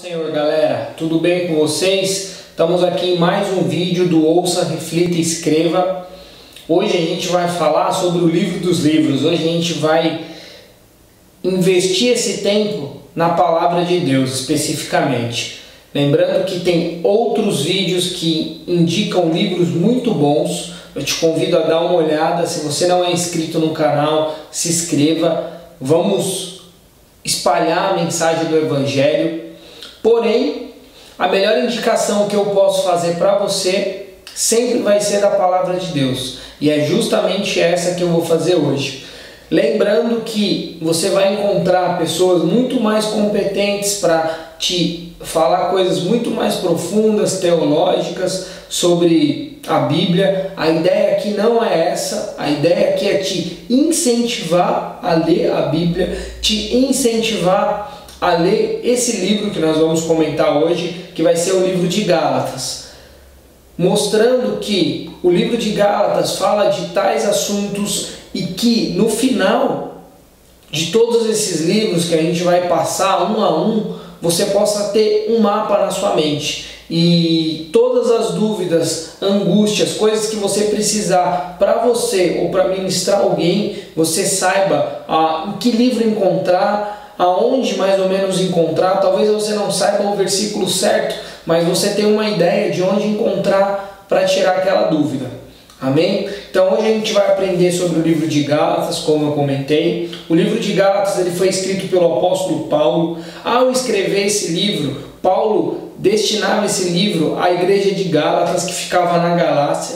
Senhor, galera, tudo bem com vocês? Estamos aqui em mais um vídeo do Ouça, Reflita e Escreva. Hoje a gente vai falar sobre o livro dos livros. Hoje a gente vai investir esse tempo na palavra de Deus especificamente. Lembrando que tem outros vídeos que indicam livros muito bons. Eu te convido a dar uma olhada. Se você não é inscrito no canal, se inscreva. Vamos espalhar a mensagem do Evangelho. Porém, a melhor indicação que eu posso fazer para você sempre vai ser da palavra de Deus. E é justamente essa que eu vou fazer hoje. Lembrando que você vai encontrar pessoas muito mais competentes para te falar coisas muito mais profundas, teológicas, sobre a Bíblia. A ideia aqui não é essa. A ideia aqui é te incentivar a ler a Bíblia, te incentivar a ler esse livro que nós vamos comentar hoje, que vai ser o livro de Gálatas, mostrando que o livro de Gálatas fala de tais assuntos e que no final de todos esses livros que a gente vai passar um a um, você possa ter um mapa na sua mente e todas as dúvidas, angústias, coisas que você precisar para você ou para ministrar alguém, você saiba em que livro encontrar, aonde mais ou menos encontrar. Talvez você não saiba o versículo certo, mas você tem uma ideia de onde encontrar para tirar aquela dúvida. Amém? Então hoje a gente vai aprender sobre o livro de Gálatas, como eu comentei. O livro de Gálatas ele foi escrito pelo apóstolo Paulo. Ao escrever esse livro, Paulo destinava esse livro à igreja de Gálatas, que ficava na Galácia.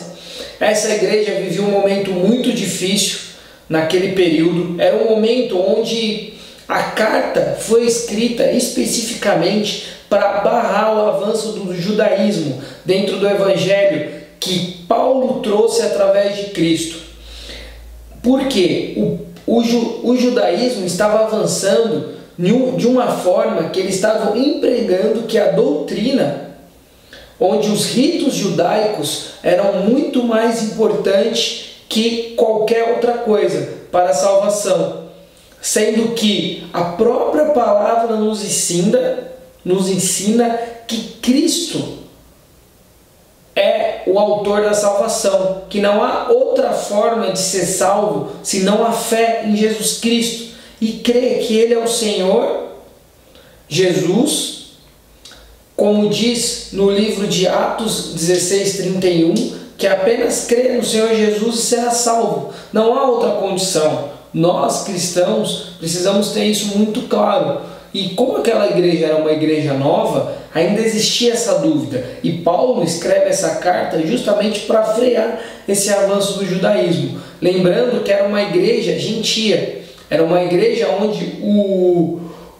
Essa igreja vivia um momento muito difícil naquele período. Era um momento onde a carta foi escrita especificamente para barrar o avanço do judaísmo dentro do evangelho que Paulo trouxe através de Cristo. Porque o judaísmo estava avançando de uma forma que eles estavam empregando que a doutrina, onde os ritos judaicos eram muito mais importantes que qualquer outra coisa para a salvação. Sendo que a própria palavra nos ensina que Cristo é o autor da salvação, que não há outra forma de ser salvo senão a fé em Jesus Cristo e crer que Ele é o Senhor Jesus, como diz no livro de Atos 16:31, que apenas crer no Senhor Jesus e será salvo. Não há outra condição. Nós cristãos precisamos ter isso muito claro. E como aquela igreja era uma igreja nova, ainda existia essa dúvida. E Paulo escreve essa carta justamente para frear esse avanço do judaísmo. Lembrando que era uma igreja gentia. Era uma igreja onde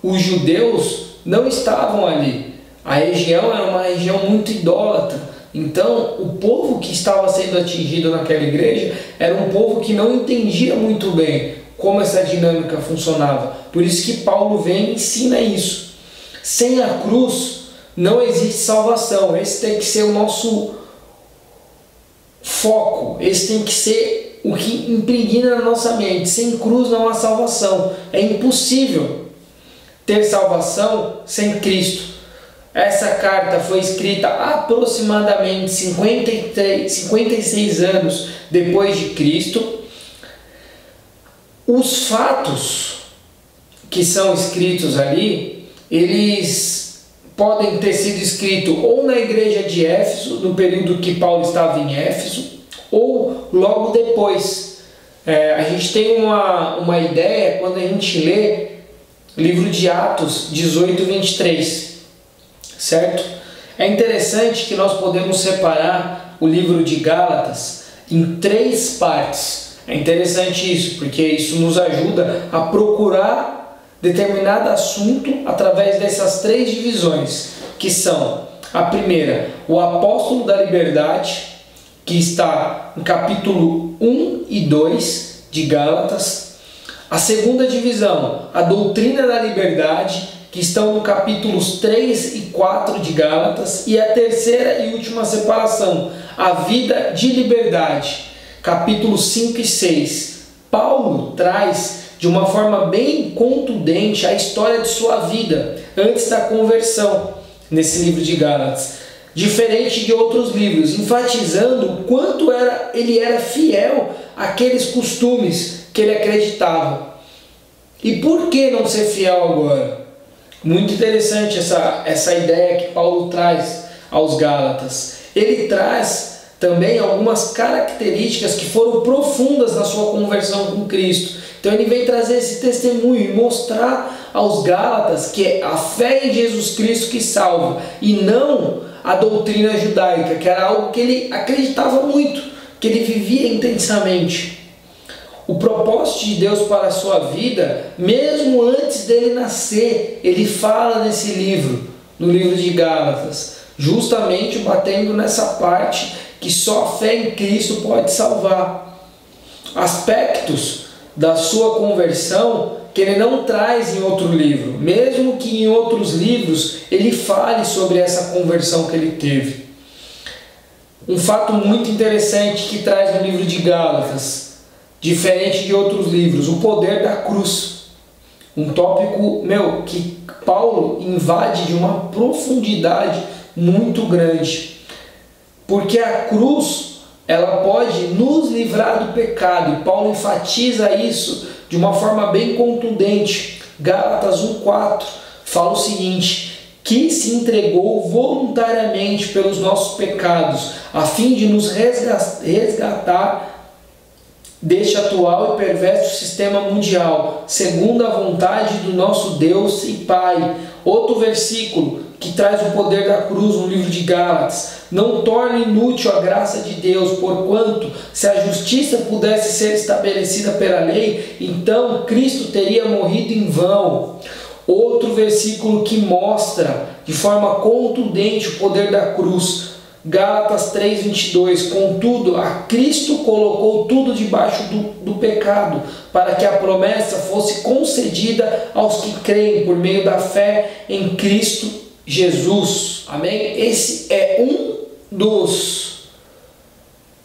os judeus não estavam ali. A região era uma região muito idólatra. Então, o povo que estava sendo atingido naquela igreja era um povo que não entendia muito bem como essa dinâmica funcionava. Por isso que Paulo vem e ensina isso. Sem a cruz não existe salvação. Esse tem que ser o nosso foco. Esse tem que ser o que impregna na nossa mente. Sem cruz não há salvação. É impossível ter salvação sem Cristo. Essa carta foi escrita aproximadamente 56 anos depois de Cristo. Os fatos que são escritos ali, eles podem ter sido escritos ou na igreja de Éfeso, no período que Paulo estava em Éfeso, ou logo depois. A gente tem uma ideia quando a gente lê o livro de Atos 18:23. Certo? É interessante que nós podemos separar o livro de Gálatas em 3 partes. É interessante isso, porque isso nos ajuda a procurar determinado assunto através dessas 3 divisões, que são a primeira, o apóstolo da liberdade, que está no capítulo 1 e 2 de Gálatas. A segunda divisão, a doutrina da liberdade, que estão no capítulos 3 e 4 de Gálatas, e a terceira e última separação, a vida de liberdade, capítulos 5 e 6. Paulo traz de uma forma bem contundente a história de sua vida antes da conversão nesse livro de Gálatas, diferente de outros livros, enfatizando o quanto ele era fiel àqueles costumes que ele acreditava. E por que não ser fiel agora? Muito interessante essa ideia que Paulo traz aos Gálatas. Ele traz também algumas características que foram profundas na sua conversão com Cristo. Então ele vem trazer esse testemunho e mostrar aos Gálatas que é a fé em Jesus Cristo que salva, e não a doutrina judaica, que era algo que ele acreditava muito, que ele vivia intensamente. O propósito de Deus para a sua vida, mesmo antes dele nascer, ele fala nesse livro, no livro de Gálatas, justamente batendo nessa parte que só a fé em Cristo pode salvar. Aspectos da sua conversão que ele não traz em outro livro, mesmo que em outros livros ele fale sobre essa conversão que ele teve. Um fato muito interessante que traz no livro de Gálatas, diferente de outros livros, o poder da cruz. Um tópico, que Paulo invade de uma profundidade muito grande. Porque a cruz, ela pode nos livrar do pecado. E Paulo enfatiza isso de uma forma bem contundente. Gálatas 1,4 fala o seguinte: que se entregou voluntariamente pelos nossos pecados, a fim de nos resgatar deste atual e perverso sistema mundial, segundo a vontade do nosso Deus e Pai. Outro versículo que traz o poder da cruz no livro de Gálatas: não torne inútil a graça de Deus, porquanto, se a justiça pudesse ser estabelecida pela lei, então Cristo teria morrido em vão. Outro versículo que mostra de forma contundente o poder da cruz, Gálatas 3,22: contudo, a Cristo colocou tudo debaixo do pecado, para que a promessa fosse concedida aos que creem por meio da fé em Cristo Jesus. Amém? Esse é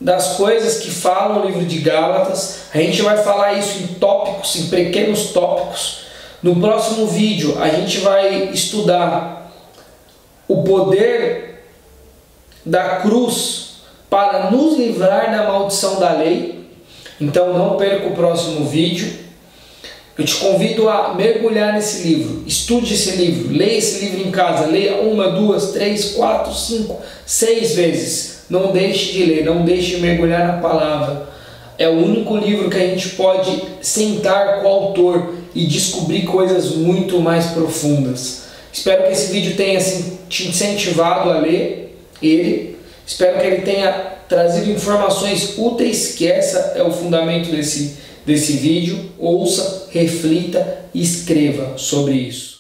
das coisas que falam no livro de Gálatas. A gente vai falar isso em tópicos, em pequenos tópicos. No próximo vídeo a gente vai estudar o poder da cruz para nos livrar da maldição da lei. Então não perca o próximo vídeo. Eu te convido a mergulhar nesse livro, estude esse livro, leia esse livro em casa, leia 1, 2, 3, 4, 5, 6 vezes. Não deixe de ler, não deixe de mergulhar na palavra. É o único livro que a gente pode sentar com o autor e descobrir coisas muito mais profundas. Espero que esse vídeo tenha te incentivado a ler ele. Espero que ele tenha trazido informações úteis, que essa é o fundamento desse vídeo. Ouça, reflita e escreva sobre isso.